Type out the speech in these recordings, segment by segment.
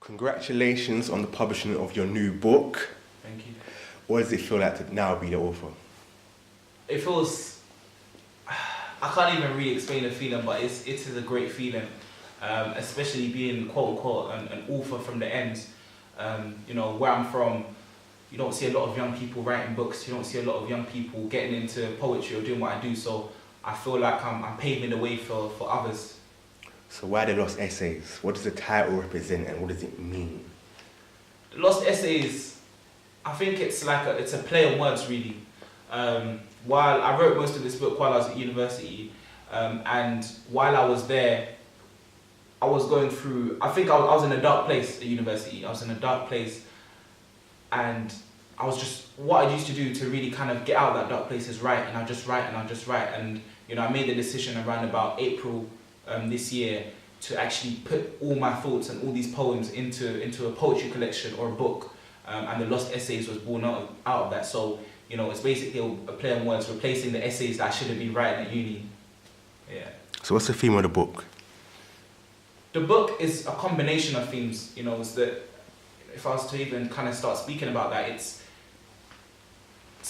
Congratulations on the publishing of your new book. Thank you. What does it feel like to now be the author? It feels, I can't even really explain the feeling, but it is a great feeling, especially being quote unquote an author from the ends. You know, where I'm from, you don't see a lot of young people writing books, you don't see a lot of young people getting into poetry or doing what I do, so I feel like I'm paving the way for others. So why the Lost Essays? What does the title represent and what does it mean? The Lost Essays, I think it's like it's a play on words really. While I wrote most of this book while I was at university, and while I was there, I was going through, I think I was in a dark place at university. I was in a dark place, and I was just, what I used to do to really kind of get out of that dark place is write, and I just write and I just write. And you know, I made the decision around about April this year to actually put all my thoughts and all these poems into a poetry collection or a book, and the Lost Essays was born out of that. So you know, it's basically a play on words, replacing the essays that I should have been writing at uni. Yeah. So what's the theme of the book? The book is a combination of themes. You know, it's that if I was to even kind of start speaking about that, it's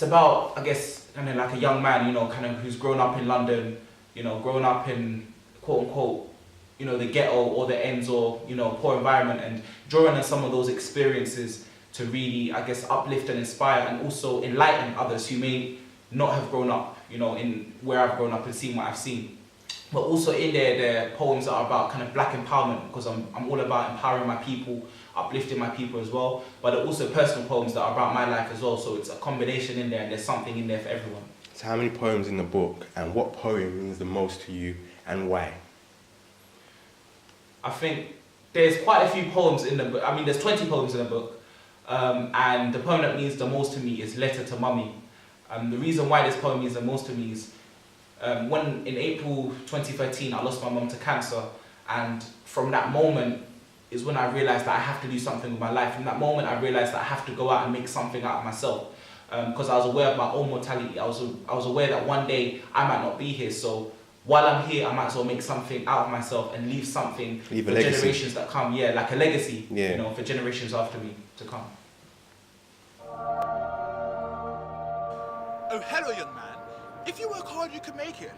about, I guess, kind of like a young man, you know, kind of who's grown up in London, you know, grown up in quote unquote, you know, the ghetto or the ends or, you know, poor environment, and drawing on some of those experiences to really, I guess, uplift and inspire and also enlighten others who may not have grown up, you know, in where I've grown up and seen what I've seen. But also in there are poems that are about kind of black empowerment, because I'm all about empowering my people, uplifting my people as well. But there are also personal poems that are about my life as well. So it's a combination in there, and there's something in there for everyone. So how many poems in the book, and what poem means the most to you and why? I think there's quite a few poems in the book. I mean, there's 20 poems in the book. And the poem that means the most to me is Letter to Mummy. The reason why this poem means the most to me is when in April 2013 I lost my mum to cancer, and from that moment is when I realised that I have to do something with my life. From that moment I realised that I have to go out and make something out of myself, because I was aware of my own mortality. I was aware that one day I might not be here, so while I'm here I might as well make something out of myself and leave something for generations that come. Yeah, like a legacy, you know, for generations after me to come. Oh, hello, young man. If you work hard, you can make it.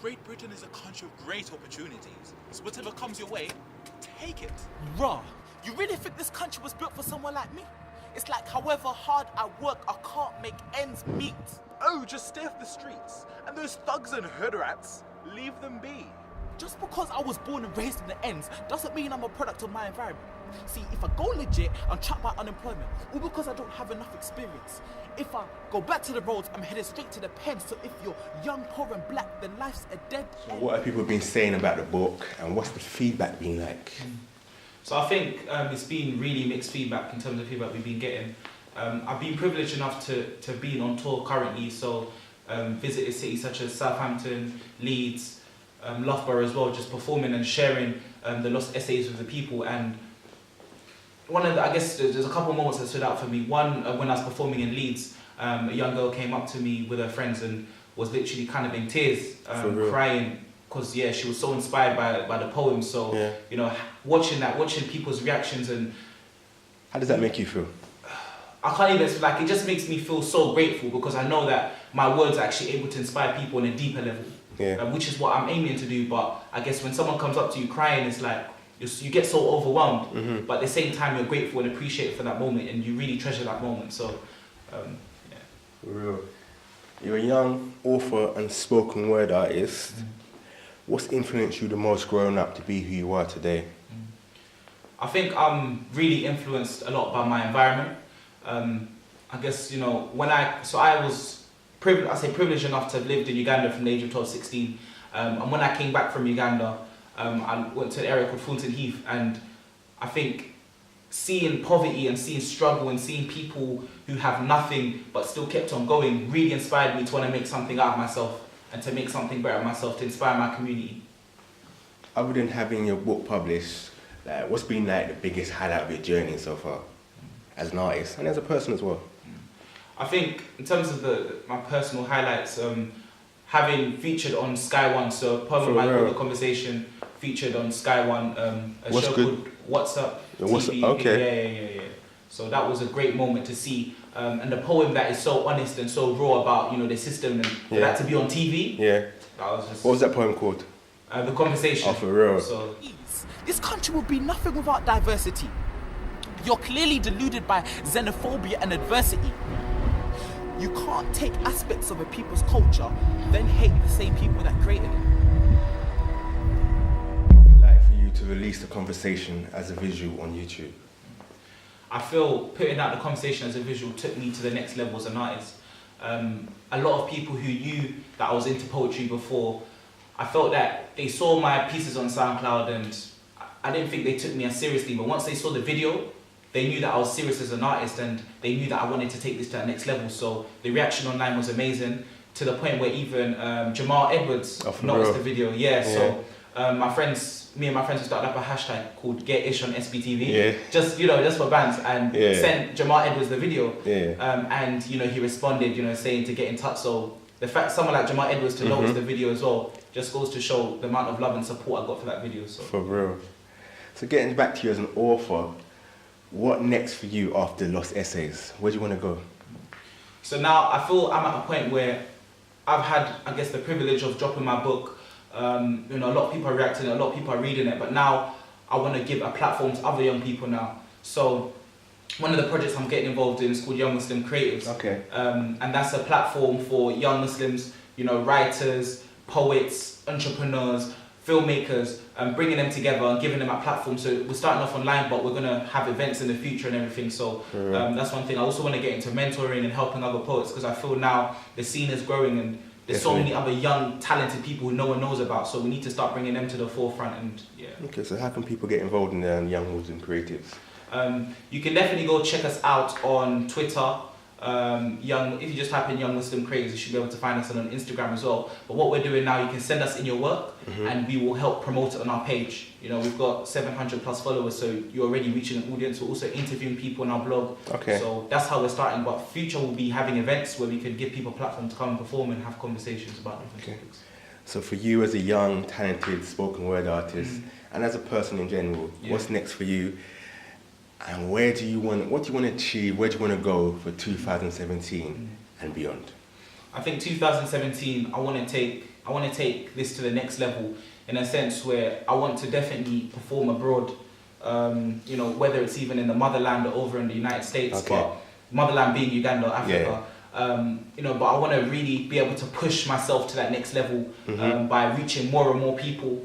Great Britain is a country of great opportunities. So whatever comes your way, take it. Rah, you really think this country was built for someone like me? It's like however hard I work, I can't make ends meet. Oh, just stay off the streets. And those thugs and hood rats, leave them be. Just because I was born and raised in the ends doesn't mean I'm a product of my environment. See, if I go legit, I'm trapped by unemployment, all because I don't have enough experience. If I go back to the roads, I'm headed straight to the pen. So if you're young, poor and black, then life's a dead end. What have people been saying about the book, and what's the feedback been like? So I think it's been really mixed feedback in terms of feedback we've been getting. I've been privileged enough to be on tour currently, so visited cities such as Southampton, Leeds, Loughborough as well, just performing and sharing the Lost Essays with the people. And one of the, I guess there's a couple of moments that stood out for me. One, when I was performing in Leeds, a young girl came up to me with her friends and was literally kind of in tears, crying, because yeah, she was so inspired by the poem. So you know, watching people's reactions, and how does that make you feel? I can't even, like, it just makes me feel so grateful, because I know that my words are actually able to inspire people on a deeper level, which is what I'm aiming to do. But I guess when someone comes up to you crying, it's like you get so overwhelmed, but at the same time you're grateful and appreciative for that moment, and you really treasure that moment. So yeah. For real. You're a young author and spoken word artist. What's influenced you the most growing up to be who you are today? I think I'm really influenced a lot by my environment. I guess, you know, I was privileged enough to have lived in Uganda from the age of 12, 16. And when I came back from Uganda, I went to an area called Fulton Heath, and I think seeing poverty and seeing struggle and seeing people who have nothing but still kept on going really inspired me to want to make something out of myself and to make something better of myself, to inspire my community. Other than having your book published, what's been like the biggest highlight of your journey so far as an artist and as a person as well? I think in terms of my personal highlights, having featured on Sky One. So Poem of Mine, The Conversation featured on Sky One, a What's show good? called What's Up What's TV. okay. Yeah. So that was a great moment to see, and the poem that is so honest and so raw about, you know, the system, and for that to be on TV. Yeah. That was just. What was that poem called? The Conversation. Oh, for real. So This country will be nothing without diversity. You're clearly deluded by xenophobia and adversity. You can't take aspects of a people's culture, then hate the same people that created it. I'd like for you to release The Conversation as a visual on YouTube. I feel putting out The Conversation as a visual took me to the next level as an artist. A lot of people who knew that I was into poetry before, I felt that they saw my pieces on SoundCloud and I didn't think they took me as seriously, but once they saw the video, they knew that I was serious as an artist and they knew that I wanted to take this to the next level. So the reaction online was amazing, to the point where even Jamal Edwards noticed the video. So me and my friends started up a hashtag called GetIsh on SBTV, just for bands, and sent Jamal Edwards the video. And he responded, saying to get in touch. So the fact someone like Jamal Edwards to notice the video as well just goes to show the amount of love and support I got for that video. So for real. So getting back to you as an author, what next for you after Lost Essays? Where do you want to go? So now I feel I'm at a point where I've had, I guess, the privilege of dropping my book. A lot of people are reacting, a lot of people are reading it, but now I want to give a platform to other young people now. So one of the projects I'm getting involved in is called Young Muslim Creatives. Okay. And that's a platform for young Muslims, writers, poets, entrepreneurs, filmmakers, bringing them together and giving them a platform. So we're starting off online, but we're going to have events in the future and everything. So that's one thing. I also want to get into mentoring and helping other poets, because I feel now the scene is growing and there's so many other young, talented people who no one knows about. So we need to start bringing them to the forefront. And Okay, so how can people get involved in Young Muslim Creatives? You can definitely go check us out on Twitter. If you just type in Young Muslim Creatives, you should be able to find us on Instagram as well. But what we're doing now, you can send us in your work and we will help promote it on our page. We've got 700 plus followers, so you're already reaching an audience. We're also interviewing people on our blog. Okay. So that's how we're starting. But future will be having events where we can give people a platform to come and perform and have conversations about different topics. So for you as a young, talented spoken word artist and as a person in general, what's next for you? And what do you want to achieve? Where do you want to go for 2017 and beyond? I think 2017, I want to take this to the next level, in a sense where I want to definitely perform abroad. Whether it's even in the motherland or over in the United States, but motherland being Uganda, Africa. But I want to really be able to push myself to that next level by reaching more and more people,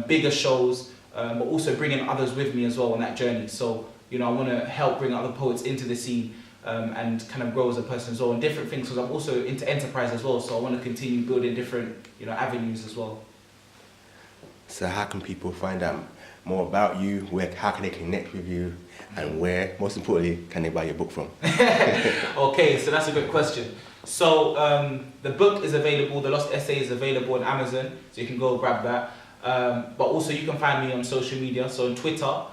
bigger shows, but also bringing others with me as well on that journey. So I want to help bring other poets into the scene and kind of grow as a person as well, and different things, because I'm also into enterprise as well. So I want to continue building different avenues as well. So how can people find out more about you? How can they connect with you? And where, most importantly, can they buy your book from? Okay, so that's a good question. So the book is available, The Lost Essay is available on Amazon, so you can go grab that. But also you can find me on social media, so on Twitter,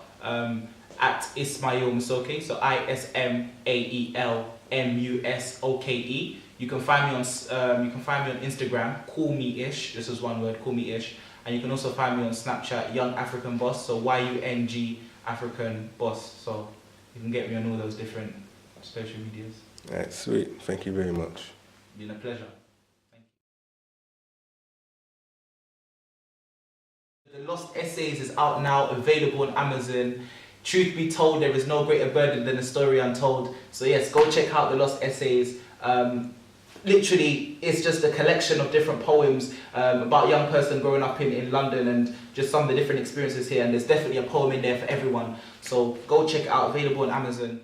at Ismael Musoke, so ISMAELMUSOKE. You can find me on Instagram, Call Me Ish. This is one word, Call Me Ish. And you can also find me on Snapchat, Young African Boss, so YUNG African Boss. So you can get me on all those different social medias. Alright, sweet. Thank you very much. It's been a pleasure. Thank you. The Lost Essays is out now, available on Amazon. Truth be told, there is no greater burden than a story untold. So yes, go check out The Lost Essays. Literally, it's just a collection of different poems about a young person growing up in London and just some of the different experiences here. And there's definitely a poem in there for everyone. So go check it out, available on Amazon.